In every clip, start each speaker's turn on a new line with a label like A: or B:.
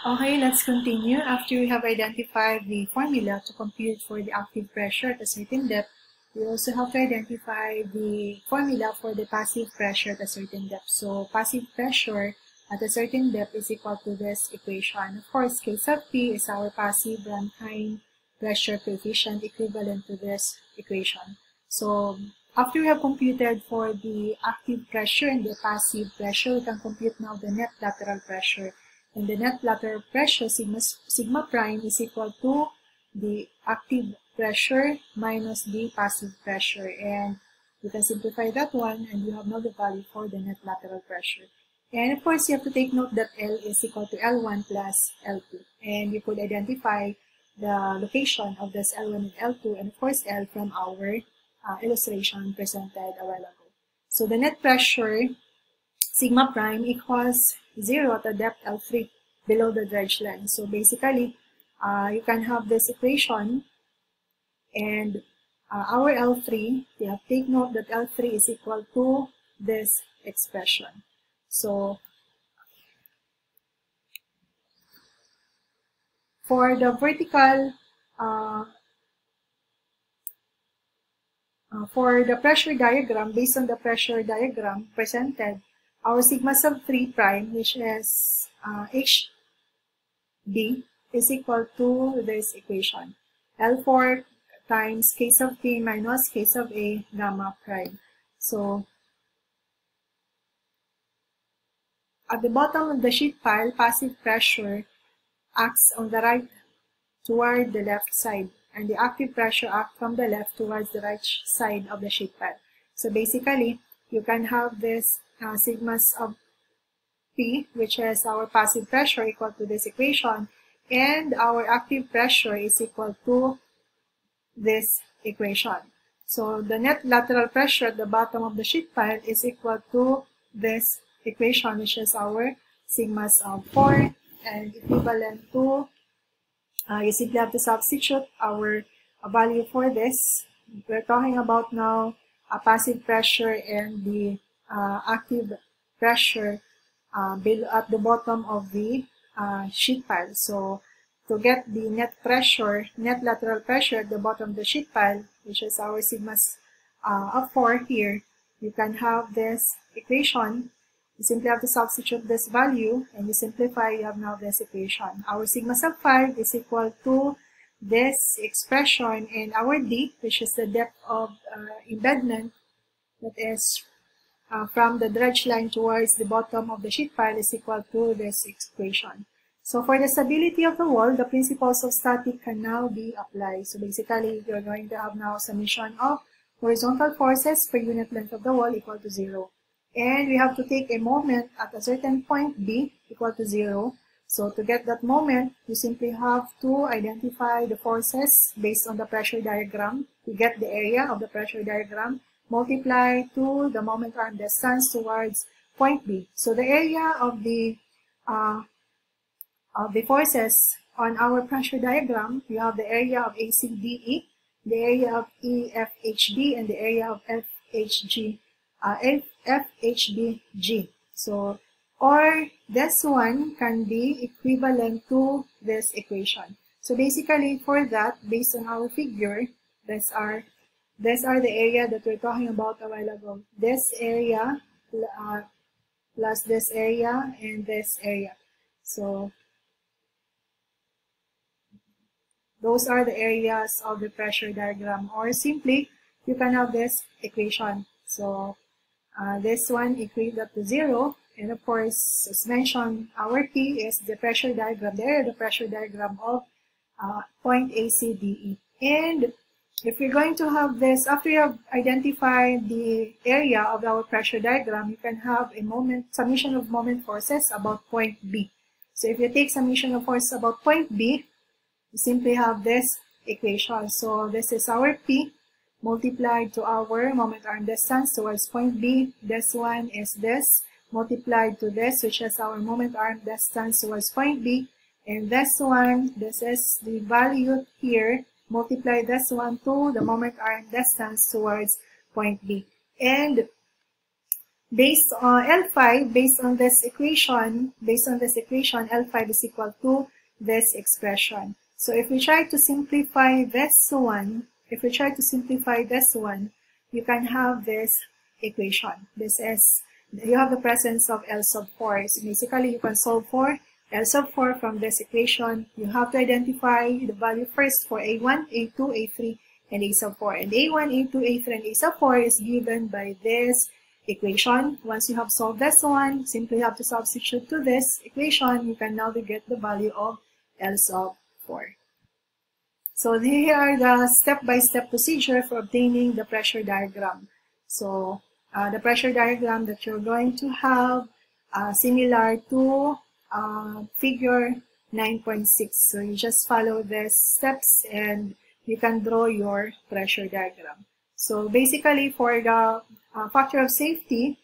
A: Okay, let's continue. After we have identified the formula to compute for the active pressure at a certain depth, we also have to identify the formula for the passive pressure at a certain depth. So passive pressure at a certain depth is equal to this equation. Of course, K sub P is our passive runtime pressure coefficient equivalent to this equation. So after we have computed for the active pressure and the passive pressure, we can compute now the net lateral pressure. And the net lateral pressure, sigma prime, is equal to the active pressure minus the passive pressure. And you can simplify that one, and you have now the value for the net lateral pressure. And of course, you have to take note that L is equal to L1 plus L2. And you could identify the location of this L1 and L2, and of course L from our illustration presented a while ago. So the net pressure, sigma prime, equals 0 at a depth L3 below the dredge line. So basically, you can have this equation, and our L3, you have to take note that L3 is equal to this expression. So for the vertical, for the pressure diagram, based on the pressure diagram presented, our sigma sub 3 prime, which is HB, is equal to this equation. L4 times K sub P minus K sub A gamma prime. So at the bottom of the sheet pile, passive pressure acts on the right toward the left side, and the active pressure acts from the left towards the right side of the sheet pile. So basically, you can have this sigmas of P, which is our passive pressure, equal to this equation, and our active pressure is equal to this equation. So the net lateral pressure at the bottom of the sheet pile is equal to this equation, which is our sigmas of 4, and equivalent to, you simply have to substitute our value for this. We're talking about now a passive pressure and the active pressure at the bottom of the sheet pile. So to get the net pressure, net lateral pressure at the bottom of the sheet pile, which is our sigmas of 4 here, you can have this equation. You simply have to substitute this value, and you simplify, you have now this equation. Our sigma sub 5 is equal to this expression, and our D, which is the depth of embedment, that is from the dredge line towards the bottom of the sheet pile, is equal to this equation. So for the stability of the wall, the principles of static can now be applied. So basically, you're going to have now summation of horizontal forces per unit length of the wall equal to 0. And we have to take a moment at a certain point B equal to 0. So to get that moment, you simply have to identify the forces based on the pressure diagram. You get the area of the pressure diagram, multiply to the moment arm distance towards point B. So the area of the forces on our pressure diagram, you have the area of ACDE, the area of EFHD, and the area of FHBG. So, or this one can be equivalent to this equation. So basically, for that, based on our figure, these are the area that we're talking about a while ago. This area plus this area and this area. So those are the areas of the pressure diagram. Or simply, you can have this equation. So this one equates up to 0. And of course, as mentioned, our P is the pressure diagram, the area of the pressure diagram of point ACDE. And if we're going to have this, after you have identified the area of our pressure diagram, you can have a summation of moment forces about point B. So if you take summation of forces about point B, you simply have this equation. So this is our P multiplied to our moment arm distance towards point B. This one is this multiplied to this, which is our moment arm distance towards point B. And this one, this is the value here, multiply this one to the moment arm distance towards point B. And based on L5, based on this equation, L5 is equal to this expression. So if we try to simplify this one, you can have this equation. This is, you have the presence of L sub 4. So basically, you can solve for L sub 4 from this equation. You have to identify the value first for A1, A2, A3, and A sub 4. And A1, A2, A3, and A sub 4 is given by this equation. Once you have solved this one, simply have to substitute to this equation. You can now get the value of L sub 4. So here are the step-by-step procedure for obtaining the pressure diagram. So the pressure diagram that you're going to have similar to figure 9.6. So you just follow these steps and you can draw your pressure diagram. So basically for the factor of safety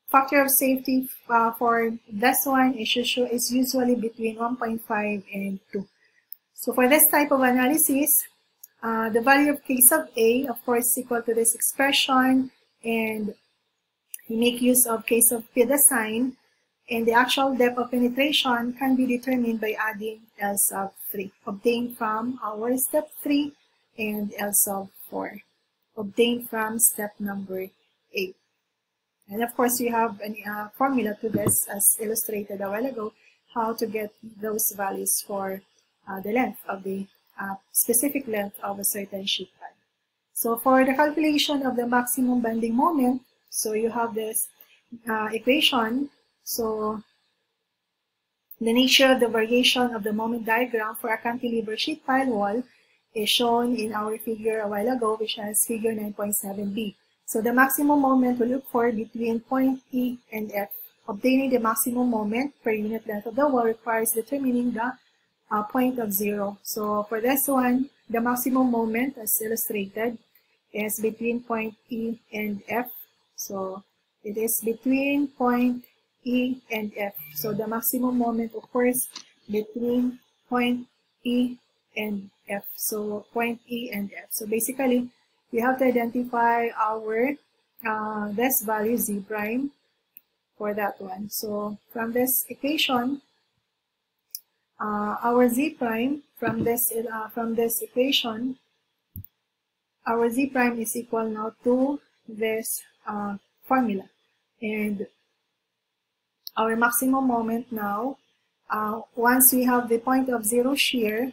A: for this one is usually between 1.5 and 2. So for this type of analysis, the value of K sub A, of course, is equal to this expression, and we make use of K sub P, the sign, and the actual depth of penetration can be determined by adding L sub 3, obtained from our step 3, and L sub 4, obtained from step number 8. And of course, we have a formula to this, as illustrated a while ago, how to get those values for the length of the specific length of a certain sheet pile. So for the calculation of the maximum bending moment, so you have this equation. So the nature of the variation of the moment diagram for a cantilever sheet pile wall is shown in our figure a while ago, which is figure 9.7b. So the maximum moment we look for between point E and F. Obtaining the maximum moment per unit length of the wall requires determining the point of 0. So for this one, the maximum moment, as illustrated, is between point E and F. So it is between point E and F. So the maximum moment occurs between point E and F. So point E and F. So basically, we have to identify our this value Z prime for that one. So from this equation, our Z prime from this equation, our Z prime is equal now to this formula, and our maximum moment now, once we have the point of 0 shear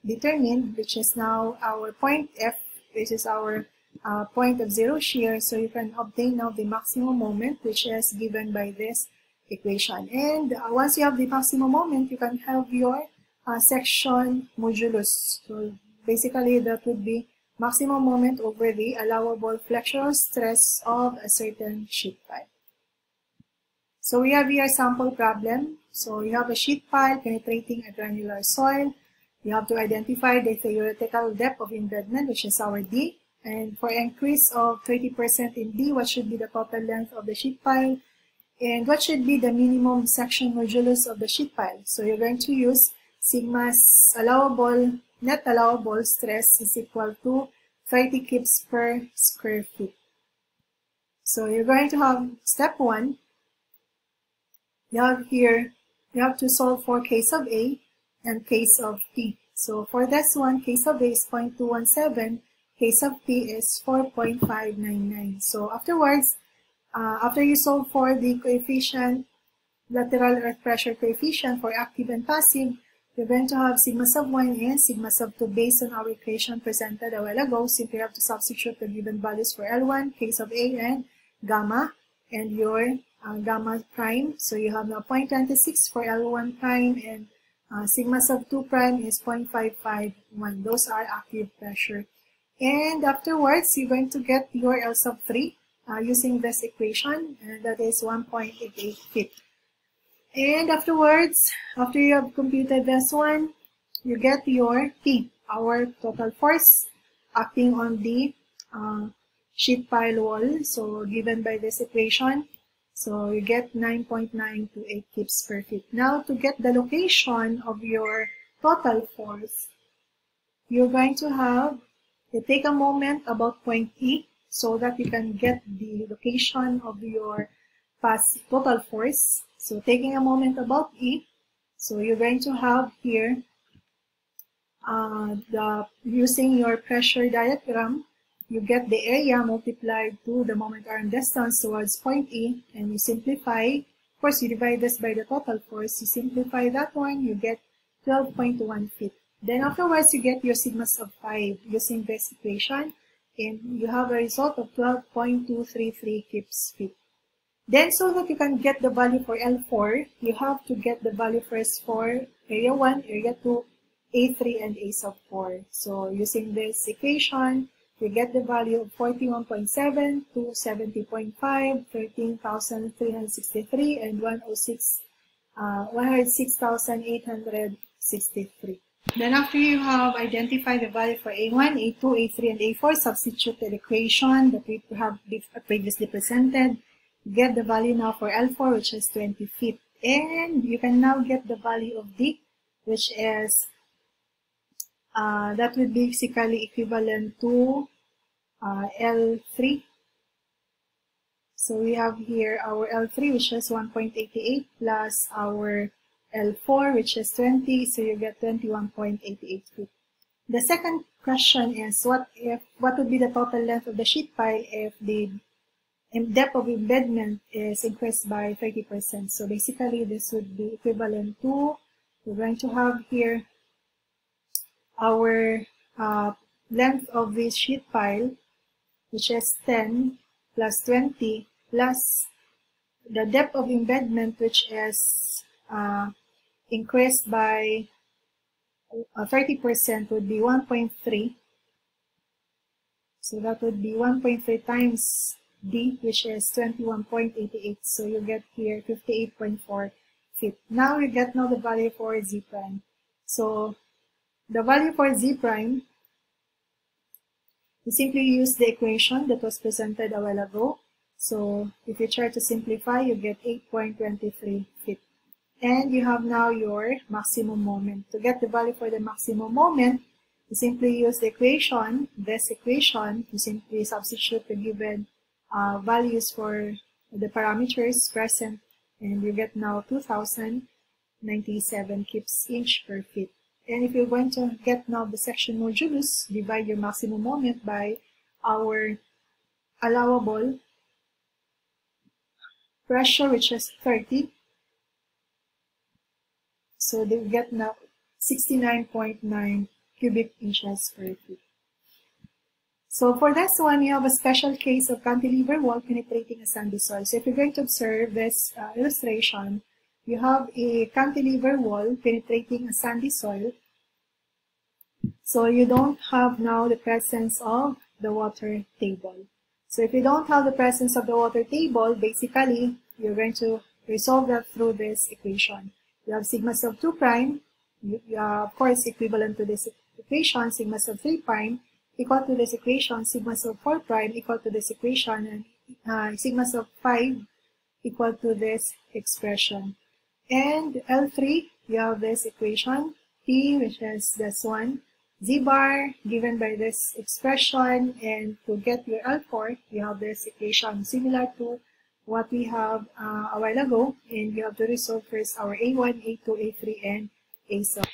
A: determined, which is now our point F, which is our point of 0 shear, so you can obtain now the maximum moment, which is given by this equation. And once you have the maximum moment, you can have your section modulus. So basically, that would be maximum moment over the allowable flexural stress of a certain sheet pile. So we have here a sample problem. So you have a sheet pile penetrating a granular soil. You have to identify the theoretical depth of embedment, which is our D. And for increase of 30% in D, what should be the total length of the sheet pile? And what should be the minimum section modulus of the sheet pile? So you're going to use sigma's net allowable stress is equal to 30 kips per square feet. So you're going to have step 1. You have to solve for K sub A and K sub P. So for this one, K sub A is 0.217, K sub P is 4.599. So afterwards, after you solve for the coefficient, lateral earth pressure coefficient for active and passive, you're going to have sigma sub 1 and sigma sub 2 based on our equation presented a while ago. Simply have to substitute the given values for L1, K sub A, and gamma, and your gamma prime. So you have now 0.26 for L1 prime, and sigma sub 2 prime is 0.551. Those are active pressure. And afterwards, you're going to get your L sub 3 using this equation, and that is 1.88 feet. And afterwards, after you have computed this one, you get your P, our total force acting on the sheet pile wall, so given by this equation. So you get 9.928 kips per feet. Now, to get the location of your total force, you're going to have, you take a moment about point E. so that you can get the location of your total force. So taking a moment about E, so you're going to have here using your pressure diagram, you get the area multiplied to the moment arm distance towards point E, and you simplify. Of course, you divide this by the total force. You simplify that one, you get 12.1 feet. Then afterwards, you get your sigma sub 5 using this equation, and you have a result of 12.233 Gibbs feet. Then, so that you can get the value for L4, you have to get the value first for area 1, area 2, A3, and A sub 4. So, using this equation, you get the value of 41.7, 270.5, 13,363, and 106,863. Then after you have identified the value for A1, A2, A3, and A4, substitute the equation that we have previously presented. Get the value now for L4, which is 20 feet. And you can now get the value of D, which is, that would be basically equivalent to L3. So we have here our L3, which is 1.88, plus our L4, which is 20, so you get 21.88 feet. The second question is, what would be the total length of the sheet pile if the depth of embedment is increased by 30%? So basically, this would be equivalent to, we're going to have here our length of this sheet pile, which is 10 plus 20 plus the depth of embedment, which is increased by 30%, would be 1.3. So that would be 1.3 times D, which is 21.88. So you get here 58.4 feet. Now you get the value for Z prime. So the value for Z prime, you simply use the equation that was presented a while ago. So if you try to simplify, you get 8.23 feet. And you have now your maximum moment. To get the value for the maximum moment, you simply use the equation, this equation, you simply substitute the given values for the parameters present, and you get now 2,097 Gibbs inch per feet. And if you're going to get now the section modulus, divide your maximum moment by our allowable pressure, which is 30. So they get now 69.9 cubic inches per feet. So for this one, you have a special case of cantilever wall penetrating a sandy soil. So if you're going to observe this illustration, you have a cantilever wall penetrating a sandy soil. So you don't have now the presence of the water table. So if you don't have the presence of the water table, basically, you're going to resolve that through this equation. You have sigma sub 2 prime, of course, equivalent to this equation, sigma sub 3 prime, equal to this equation, sigma sub 4 prime, equal to this equation, and sigma sub 5 equal to this expression. And L3, you have this equation, P, which is this one, Z bar, given by this expression, and to get your L4, you have this equation similar to what we have a while ago, and you have to resolve first our A1, A2, A3, and A sub